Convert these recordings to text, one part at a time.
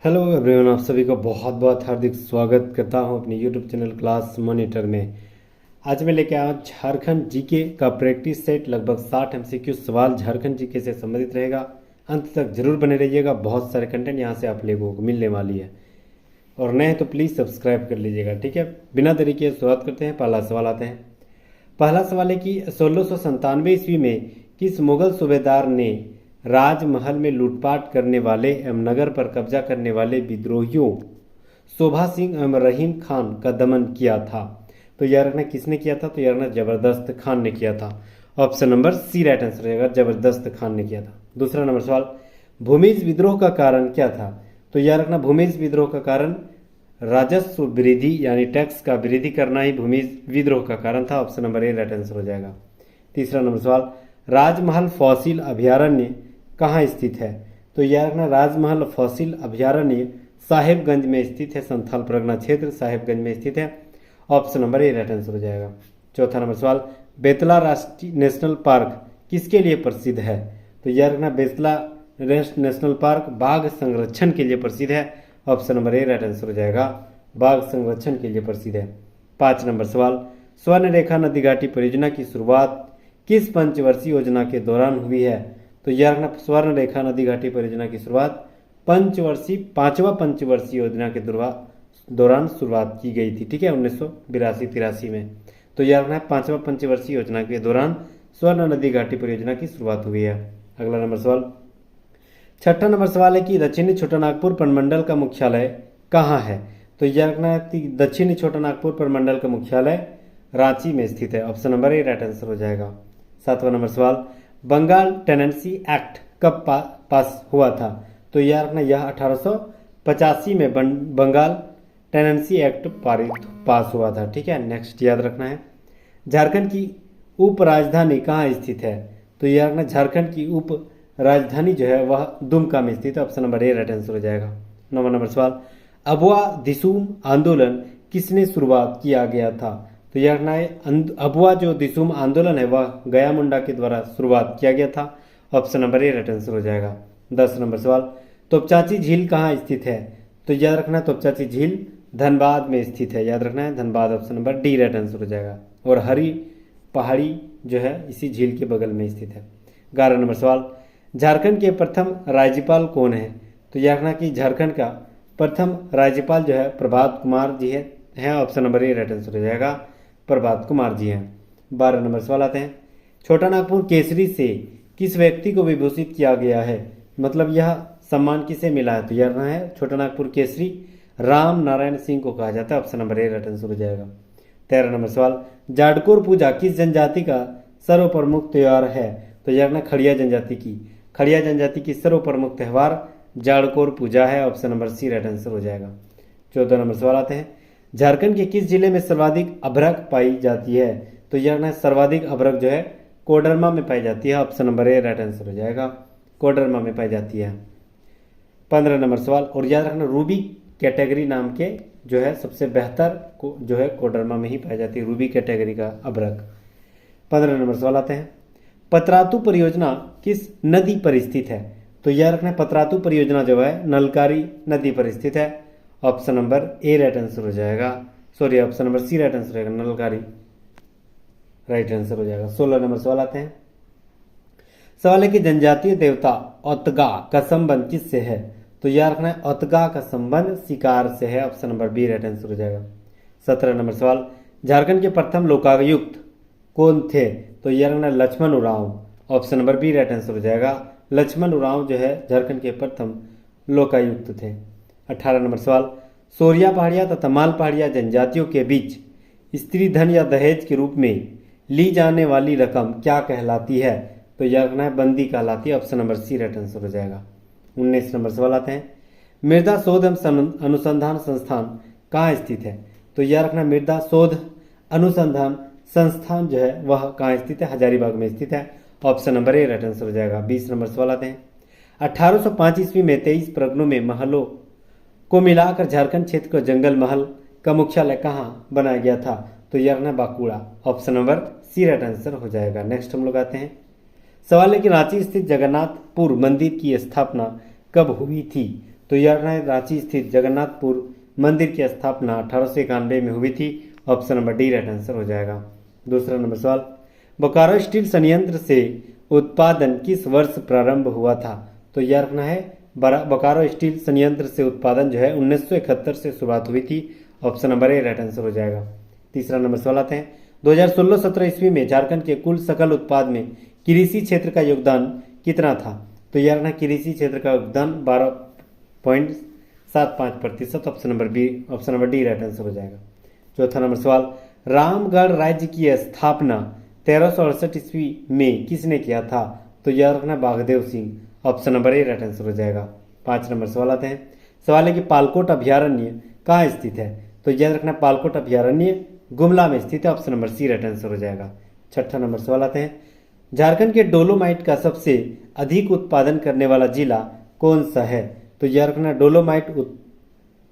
Hello everyone, आप सभी को बहुत बहुत हार्दिक स्वागत करता हूं अपने यूट्यूब चैनल क्लास मॉनिटर में। आज मैं लेके आया झारखंड जीके का प्रैक्टिस सेट। लगभग 60 एमसीक्यू सवाल झारखंड जीके से संबंधित रहेगा। अंत तक जरूर बने रहिएगा, बहुत सारे कंटेंट यहां से आप लोगों को मिलने वाली है। और नए हैं तो प्लीज़ सब्सक्राइब कर लीजिएगा, ठीक है। बिना देरी के शुरुआत करते हैं। पहला सवाल आते हैं। पहला सवाल है कि 1697 ईस्वी में किस मुगल सूबेदार ने राजमहल में लूटपाट करने वाले एवं नगर पर कब्जा करने वाले विद्रोहियों शोभा सिंह एवं रहीम खान का दमन किया था? तो यह रखना किसने किया था? तो यह रखना जबरदस्त खान ने किया था। Option number C right answer रहेगा, जबरदस्त खान ने किया था। दूसरा नंबर सवाल, भूमिज विद्रोह का कारण क्या था? तो यह रखना भूमिज विद्रोह का कारण राजस्व वृद्धि यानी टैक्स का वृद्धि करना ही भूमिज विद्रोह का कारण था। Option number A right answer हो जाएगा। तीसरा नंबर सवाल, राजमहल फॉसिल अभयारण्य कहाँ स्थित है? तो यह रखना राजमहल फॉसिल अभयारण्य साहेबगंज में स्थित है, संथाल परगना क्षेत्र साहेबगंज में स्थित है। Option number A right answer हो जाएगा। चौथा नंबर सवाल, बेतला राष्ट्रीय नेशनल पार्क किसके लिए प्रसिद्ध है? तो यह रखना बेतला नेशनल पार्क बाघ संरक्षण के लिए प्रसिद्ध है। Option number A right answer हो जाएगा, बाघ संरक्षण के लिए प्रसिद्ध है। 5 नंबर सवाल, स्वर्ण रेखा नदी घाटी परियोजना की शुरुआत किस पंचवर्षीय योजना के दौरान हुई है? तो यह रखना स्वर्ण रेखा नदी घाटी परियोजना की शुरुआत पांचवा पंचवर्षीय योजना के दौरान शुरुआत की गई थी, ठीक है, 1982-83 में। तो यह रखना पांचवा पंचवर्षीय योजना के दौरान स्वर्ण नदी घाटी परियोजना की शुरुआत हुई है। अगला नंबर सवाल, छठा नंबर सवाल है कि दक्षिणी छोटानागपुर प्रमंडल का मुख्यालय कहाँ है? तो यह रखना दक्षिणी छोटानागपुर प्रमंडल का मुख्यालय रांची में स्थित है। Option number A right answer हो जाएगा। 7वां नंबर सवाल, बंगाल टेनेंसी एक्ट कब पास हुआ था? तो यह रखना यह 1885 में बंगाल टेनेंसी एक्ट पास हुआ था, ठीक है। नेक्स्ट याद रखना है, झारखंड की उप राजधानी कहाँ स्थित है? तो यह रखना झारखंड की उप राजधानी जो है वह दुमका में स्थित है। Option number A right answer हो जाएगा। 9वां नंबर सवाल, अबुआ दिसुम आंदोलन किसने शुरुआत किया गया था? तो यह रखना है अबुआ जो दिसुम आंदोलन है वह गया मुंडा के द्वारा शुरुआत किया गया था। Option number A right answer हो जाएगा। 10 नंबर सवाल, तोपचाची झील कहाँ स्थित है? तो याद रखना तोपचाची झील धनबाद में स्थित है, याद रखना है Dhanbad. Option number D right answer हो जाएगा। और हरी पहाड़ी जो है इसी झील के बगल में स्थित है। 11 नंबर सवाल, झारखंड के प्रथम राज्यपाल कौन है? तो याद रखना कि झारखंड का प्रथम राज्यपाल जो है प्रभात कुमार जी है। Option number A right answer हो जाएगा, प्रभात कुमार जी हैं। 12 नंबर सवाल आते हैं, छोटा नागपुर केसरी से किस व्यक्ति को विभूषित किया गया है? मतलब यह सम्मान किसे मिला है? तो यह है छोटा नागपुर केसरी राम नारायण सिंह को कहा जाता है। Option number A right answer हो जाएगा। 13 नंबर सवाल, जाडकोर पूजा किस जनजाति का सर्वप्रमुख त्यौहार है? तो यह रखना खड़िया जनजाति की सर्वप्रमुख त्यौहार जाडकोर पूजा है। Option number C right answer हो जाएगा। 14 नंबर सवाल आते हैं, झारखंड के किस जिले में सर्वाधिक अभ्रक पाई जाती है? तो यह ना सर्वाधिक अभ्रक जो है कोडरमा में पाई जाती है। Option number A right answer हो जाएगा, कोडरमा में पाई जाती है। 15 नंबर सवाल, और याद रखना रूबी कैटेगरी नाम के जो है सबसे बेहतर जो है कोडरमा में ही पाई जाती है, रूबी कैटेगरी का अभ्रक। 15 नंबर सवाल आते हैं, पतरातू परियोजना किस नदी पर स्थित है? तो यह रखना पतरातू परियोजना जो है नलकारी नदी पर स्थित है। Option number A right answer हो जाएगा, sorry option number C right answer रहेगा, नलकारी राइट आंसर हो जाएगा। 16 नंबर सवाल आते हैं, सवाल है कि जनजातीय देवता औतगा का संबंध किससे है? तो यह रखना है औतगा का संबंध शिकार से है। Option number B right answer हो जाएगा। 17 नंबर सवाल, झारखंड के प्रथम लोकायुक्त कौन थे? तो यह रखना Laxman Oraon. Option number B right answer हो जाएगा, लक्ष्मण उरांव जो है झारखंड के प्रथम लोकायुक्त थे। 18 नंबर सवाल, सोरिया पहाड़िया तथा माल पहाड़िया जनजातियों के बीच स्त्री धन या दहेज के रूप में ली जाने वाली रकम क्या कहलाती है? तो यह रखना है बंदी कहलाती है। Option number C right answer हो जाएगा। 19 नंबर सवाल आते हैं, मृदा शोध एवं अनुसंधान संस्थान कहाँ स्थित है? तो यह रखना मृदा शोध अनुसंधान संस्थान जो है वह कहाँ स्थित है? हजारीबाग में स्थित है। Option number A right answer हो जाएगा। 20 नंबर सवाल आते हैं, 1805 ईस्वी में 23 परगनों में महलों को मिलाकर झारखंड क्षेत्र को जंगल महल का मुख्यालय कहाँ बनाया गया था? तो यह रखना Bankura. Option number C right answer हो जाएगा। नेक्स्ट हम लोग आते हैं, सवाल है कि रांची स्थित जगन्नाथपुर मंदिर की स्थापना कब हुई थी? तो यह रखना है रांची स्थित जगन्नाथपुर मंदिर की स्थापना 1891 में हुई थी। Option number D right answer हो जाएगा। दूसरा नंबर सवाल, बोकारो स्टील संयंत्र से उत्पादन किस वर्ष प्रारंभ हुआ था? तो यह रखना है बोकारो स्टील संयंत्र से उत्पादन जो है 1971 से शुरुआत हुई थी। Option number A right answer हो जाएगा। तीसरा नंबर सवाल आते हैं, 2016-17 ईस्वी में झारखंड के कुल सकल उत्पाद में कृषि क्षेत्र का योगदान कितना था? तो यह रखना कृषि क्षेत्र का योगदान 12.75%। Option number D right answer हो जाएगा। चौथा नंबर सवाल, रामगढ़ राज्य की स्थापना 1368 ईस्वी में किसने किया था? तो यह रखना Baghdev Singh. Option number A right answer हो जाएगा। 5 नंबर सवाल आते हैं, सवाल है कि पालकोट अभ्यारण्य कहाँ स्थित है? तो याद रखना पालकोट अभ्यारण्य गुमला में स्थित है। Option number C right answer हो जाएगा। 6ठा नंबर सवाल आते हैं, झारखंड के डोलोमाइट का सबसे अधिक उत्पादन करने वाला जिला कौन सा है? तो याद रखना डोलोमाइट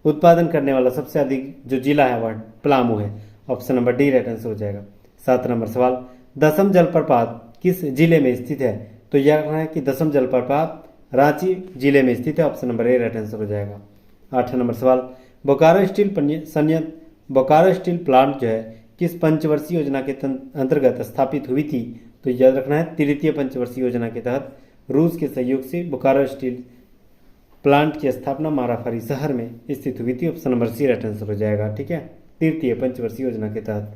उत्पादन करने वाला सबसे अधिक जो जिला है वह पलामू है। Option number D right answer हो जाएगा। 7 नंबर सवाल, दसम जलप्रपात किस जिले में स्थित है? तो यह रखना है कि दसम जलप्रपात रांची जिले में स्थित है। Option number A right answer हो जाएगा। 8 नंबर सवाल, बोकारो स्टील प्लांट जो है किस पंचवर्षीय योजना के अंतर्गत स्थापित हुई थी? तो याद रखना है तृतीय पंचवर्षीय योजना के तहत रूस के सहयोग से बोकारो स्टील प्लांट की स्थापना माराफारी शहर में स्थित हुई थी। Option number C right answer हो जाएगा। ठीक है, तृतीय पंचवर्षीय योजना के तहत।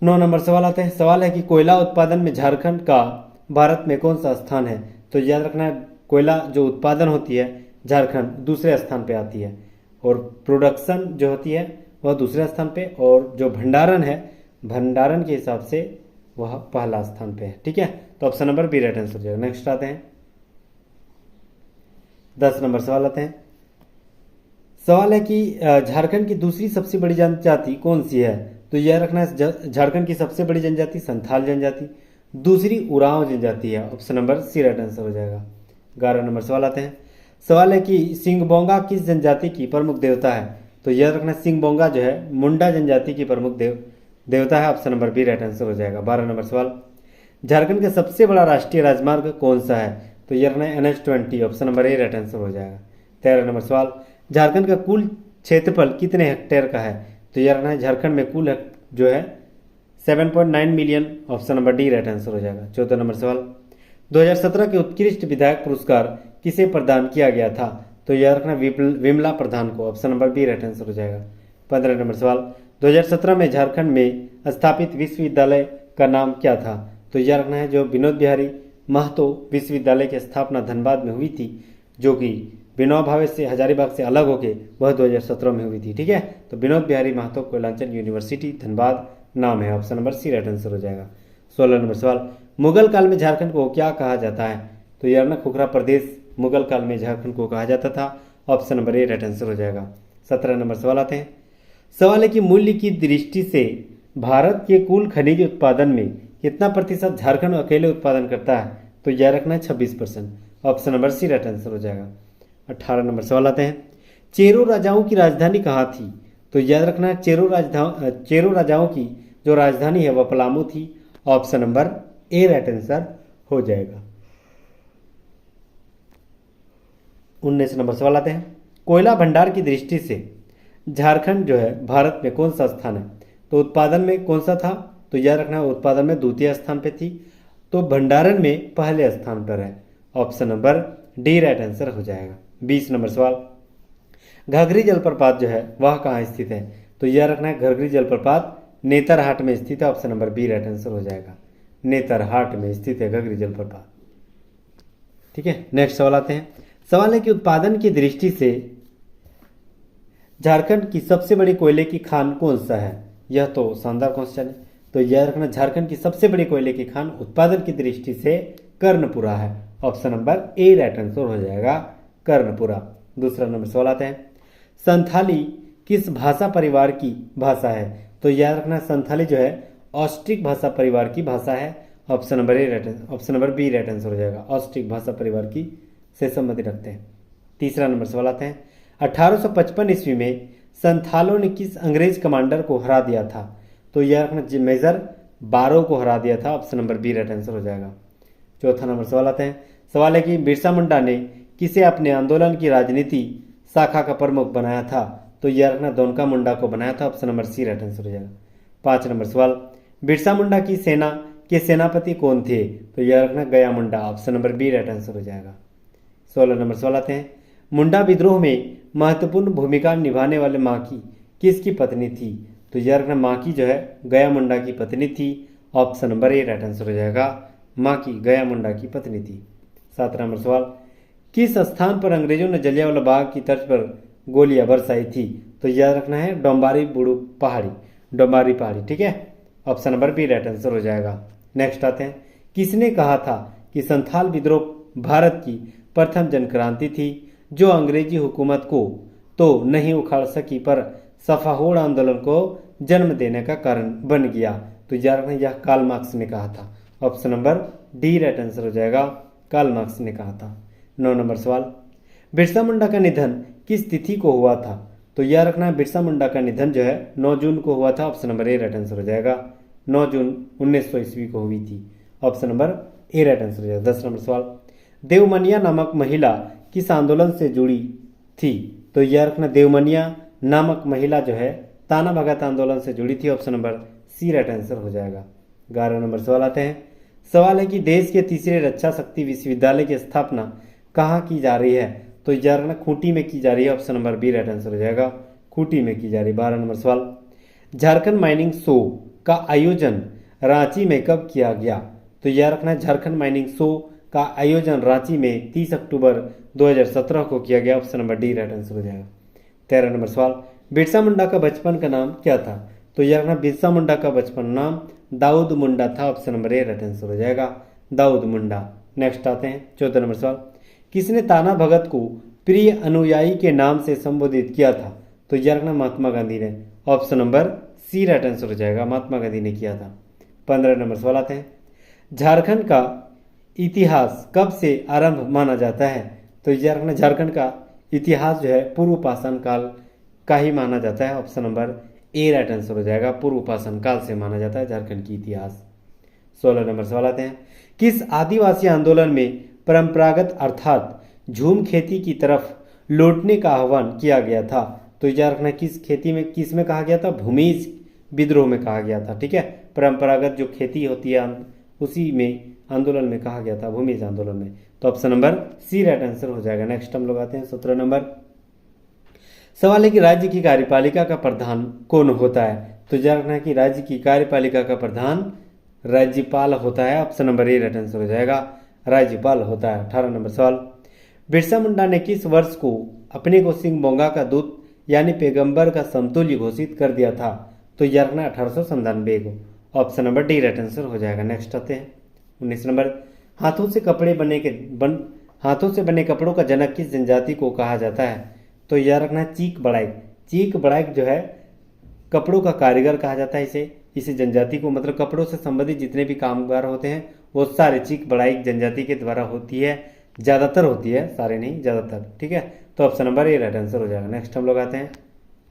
9 नंबर सवाल आते हैं, सवाल है कि कोयला उत्पादन में झारखंड का भारत में कौन सा स्थान है? तो याद रखना है कोयला जो उत्पादन होती है झारखंड दूसरे स्थान पे आती है और प्रोडक्शन जो होती है वह दूसरे स्थान पे, और जो भंडारण है भंडारण के हिसाब से वह पहला स्थान पे है। ठीक है, तो option number B right answer हो जाएगा। नेक्स्ट आते हैं 10 नंबर सवाल आते हैं, सवाल है कि झारखंड की दूसरी सबसे बड़ी जनजाति कौन सी है? तो यह रखना है झारखंड की सबसे बड़ी जनजाति संथाल जनजाति, दूसरी उरांव जनजाति है। Option number C right answer हो जाएगा। 11 नंबर सवाल आते हैं, सवाल है कि सिंगबोंगा किस जनजाति की प्रमुख देवता है? तो यह रखना सिंगबोंगा जो है मुंडा जनजाति की प्रमुख देवता है। Option number B right answer हो जाएगा। 12 नंबर सवाल, झारखंड का सबसे बड़ा राष्ट्रीय राजमार्ग कौन सा है? तो यह रखना NH-20। Option number A right answer हो जाएगा। 13 नंबर सवाल, झारखंड का कुल क्षेत्रफल कितने हेक्टेयर का है? तो यह रखना है झारखंड में कुल जो है 7.9 million. Option number D right answer हो जाएगा। 14 नंबर सवाल, 2017 के उत्कृष्ट विधायक पुरस्कार किसे प्रदान किया गया था? तो यह रखना विमला प्रधान को। Option number B right answer हो जाएगा। 15 नंबर सवाल, 2017 में झारखंड में स्थापित विश्वविद्यालय का नाम क्या था? तो यह रखना है जो विनोद बिहारी महतो विश्वविद्यालय की स्थापना धनबाद में हुई थी, जो कि विनोबा भावे से हजारीबाग से अलग होकर वह 2017 में हुई थी। ठीक है, तो विनोद बिहारी महतो कोयलांचल यूनिवर्सिटी धनबाद नाम है। Option number C right answer हो जाएगा। 16 नंबर सवाल, मुगल काल में झारखंड को क्या कहा जाता है? तो यह ना खुखरा प्रदेश मुगल काल में झारखंड को कहा जाता था। Option number A right answer हो जाएगा। 17 नंबर सवाल आते हैं, सवाल है कि मूल्य की दृष्टि से भारत के कुल खनिज उत्पादन में कितना प्रतिशत झारखंड अकेले उत्पादन करता है? तो यह रखना है 26%। Option number C right answer हो जाएगा। 18 नंबर सवाल आते हैं, चेरो राजाओं की राजधानी कहाँ थी? तो याद रखना है चेरो राजाओं की जो राजधानी है वह पलामू थी। Option number A right answer हो जाएगा। 19 नंबर सवाल आते हैं, कोयला भंडार की दृष्टि से झारखंड जो है भारत में कौन सा स्थान है? तो उत्पादन में कौन सा था? तो याद रखना है उत्पादन में द्वितीय स्थान पे थी, तो भंडारण में पहले स्थान पर है। Option number D right answer हो जाएगा। 20 नंबर सवाल, घाघरी जलप्रपात जो है वह कहाँ स्थित है? तो यह रखना है घाघरी जलप्रपात नेतरहाट में स्थित है। Option number B right answer हो जाएगा। नेतरहाट में स्थित है घाघरी जलप्रपात। ठीक है, नेक्स्ट सवाल आते हैं, सवाल है कि उत्पादन की दृष्टि से झारखंड की सबसे बड़ी कोयले की खान कौन सा है? यह तो शानदार क्वेश्चन है। तो यह रखना झारखंड की सबसे बड़ी कोयले की खान उत्पादन की दृष्टि से कर्णपुरा है। Option number A right answer हो जाएगा, कर्णपुरा। दूसरा नंबर सवाल आते हैं, संथाली किस भाषा परिवार की भाषा है? तो याद रखना संथाली जो है ऑस्ट्रिक भाषा परिवार की भाषा है। Option number B right answer हो जाएगा। ऑस्ट्रिक भाषा परिवार की से संबंधित रखते हैं। तीसरा नंबर सवाल आते हैं, 1855 ईस्वी में संथालों ने किस अंग्रेज कमांडर को हरा दिया था? तो यह रखना मेजर बारो को हरा दिया था। Option number B right answer हो जाएगा। चौथा नंबर सवाल आते हैं, सवाल है कि बिरसा मुंडा ने किसे अपने आंदोलन की राजनीति शाखा का प्रमुख बनाया था? तो यह रखना दोनका मुंडा को बनाया था। Option number C right answer हो जाएगा। 5 नंबर सवाल, बिरसा मुंडा की सेना के सेनापति कौन थे? तो यह रखना गया Munda. Option number B right answer हो जाएगा। 16 नंबर सवाल आते हैं, मुंडा विद्रोह में महत्वपूर्ण भूमिका निभाने वाले माकी किसकी पत्नी थी? तो यह रखना माकी जो है गया मुंडा की पत्नी थी। Option number A right answer हो जाएगा। माकी गया मुंडा की पत्नी थी। 7 नंबर सवाल, किस स्थान पर अंग्रेजों ने जलियांवाला बाग की तर्ज पर गोलियां बरसाई थी? तो याद रखना है डोंबारी बुड़ू पहाड़ी, डोंबारी पहाड़ी, ठीक है। Option number B right answer हो जाएगा। नेक्स्ट आते हैं, किसने कहा था कि संथाल विद्रोह भारत की प्रथम जनक्रांति थी जो अंग्रेजी हुकूमत को तो नहीं उखाड़ सकी पर सफाहोड़ आंदोलन को जन्म देने का कारण बन गया? तो याद रखना यह कार्ल मार्क्स ने कहा था। Option number D right answer हो जाएगा। कार्ल मार्क्स ने कहा था। 9 नंबर सवाल, बिरसा मुंडा का निधन किस तिथि को हुआ था? तो यह रखना है बिरसा मुंडा का निधन जो है 9 जून को हुआ था। Option number A right answer हो जाएगा। 9 जून 1900 ईस्वी को हुई थी। Option number A right answer हो जाएगा। 10 नंबर सवाल, देवमनिया नामक महिला किस आंदोलन से जुड़ी थी? तो यह रखना देवमनिया नामक महिला जो है ताना भगत आंदोलन से जुड़ी थी। Option number C right answer हो जाएगा। 11 नंबर सवाल आते हैं, सवाल है कि देश के तीसरे रक्षा शक्ति विश्वविद्यालय की स्थापना कहाँ की जा रही है? तो यह रखना खूंटी में की जा रही है। Option number B right answer हो जाएगा। खूंटी में की जा रही है। 12 नंबर सवाल, झारखंड माइनिंग शो का आयोजन रांची में कब किया गया? तो यह रखना झारखंड माइनिंग शो का आयोजन रांची में 30 अक्टूबर 2017 को किया गया। Option number D right answer हो जाएगा। 13 नंबर सवाल, बिरसा मुंडा का बचपन का नाम क्या था? तो यह रखना बिरसा मुंडा का बचपन नाम दाऊद मुंडा था। Option number A right answer हो जाएगा। दाऊद मुंडा। नेक्स्ट आते हैं 14 नंबर सवाल, किसने ताना भगत को प्रिय अनुयायी के नाम से संबोधित किया था? तो यह रखना महात्मा गांधी ने। Option number C right answer हो जाएगा। महात्मा गांधी ने किया था। 15 नंबर सवाल आते हैं, झारखंड का इतिहास कब से आरंभ माना जाता है? तो यह रखना झारखंड का इतिहास जो है पूर्व पाषाण काल का ही माना जाता है। Option number A right answer हो जाएगा। पूर्व पाषाण काल से माना जाता है झारखंड की इतिहास। 16 नंबर सवाल आते हैं, किस आदिवासी आंदोलन में परंपरागत अर्थात झूम खेती की तरफ लौटने का आह्वान किया गया था? तो याद रखना किस खेती में किस में कहा गया था? भूमिज विद्रोह में कहा गया था, ठीक है। परंपरागत जो खेती होती है उसी में आंदोलन में कहा गया था, भूमिज आंदोलन में। तो option number C right answer हो जाएगा। नेक्स्ट हम लोग आते हैं 17 नंबर सवाल है कि राज्य की कार्यपालिका का प्रधान कौन होता है? तो याद रखना है कि राज्य की कार्यपालिका का प्रधान राज्यपाल होता है। Option number A right answer हो जाएगा। राज्यपाल होता है। 18 नंबर सवाल, बिरसा मुंडा ने किस वर्ष को अपने को सिंह बोंगा का दूत यानी पैगंबर का समतुल्य घोषित कर दिया था? तो यह रखना 1897 को। Option number D right answer हो जाएगा। नेक्स्ट आते हैं 19 नंबर, हाथों से बने कपड़ों का जनक किस जनजाति को कहा जाता है? तो यह रखना चीक बड़ाइक। चीक बड़ाइक जो है कपड़ों का कारीगर कहा जाता है इसे जनजाति को, मतलब कपड़ों से संबंधित जितने भी कामगार होते हैं वो सारे चीक बड़ाइक जनजाति के द्वारा होती है। ज़्यादातर होती है, सारे नहीं, ज़्यादातर, ठीक है। तो option number A right answer हो जाएगा। नेक्स्ट हम लोग आते हैं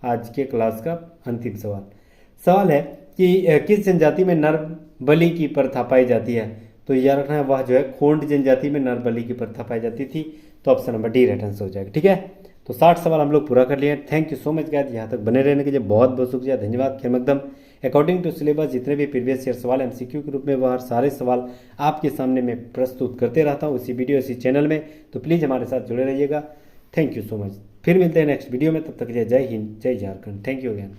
आज के क्लास का अंतिम सवाल है कि किस जनजाति में नर बलि की प्रथा पाई जाती है? तो यह रखना है वह जो है खोंड जनजाति में नर बलि की प्रथा पाई जाती थी। तो option number D right answer हो जाएगा, ठीक है। तो 60 सवाल हम लोग पूरा कर लिए। Thank you so much guys, यहाँ तक बने रहने के लिए बहुत बहुत शुक्रिया, धन्यवाद। खेमकदम अकॉर्डिंग टू सिलेबस जितने भी प्रीवियस ईयर सवाल एमसीक्यू के रूप में वह सारे सवाल आपके सामने मैं प्रस्तुत करते रहता हूँ इसी वीडियो इसी चैनल में। तो प्लीज़ हमारे साथ जुड़े रहिएगा। Thank you so much. फिर मिलते हैं नेक्स्ट वीडियो में, तब तक के लिए जय हिंद जय झारखंड। Thank you again.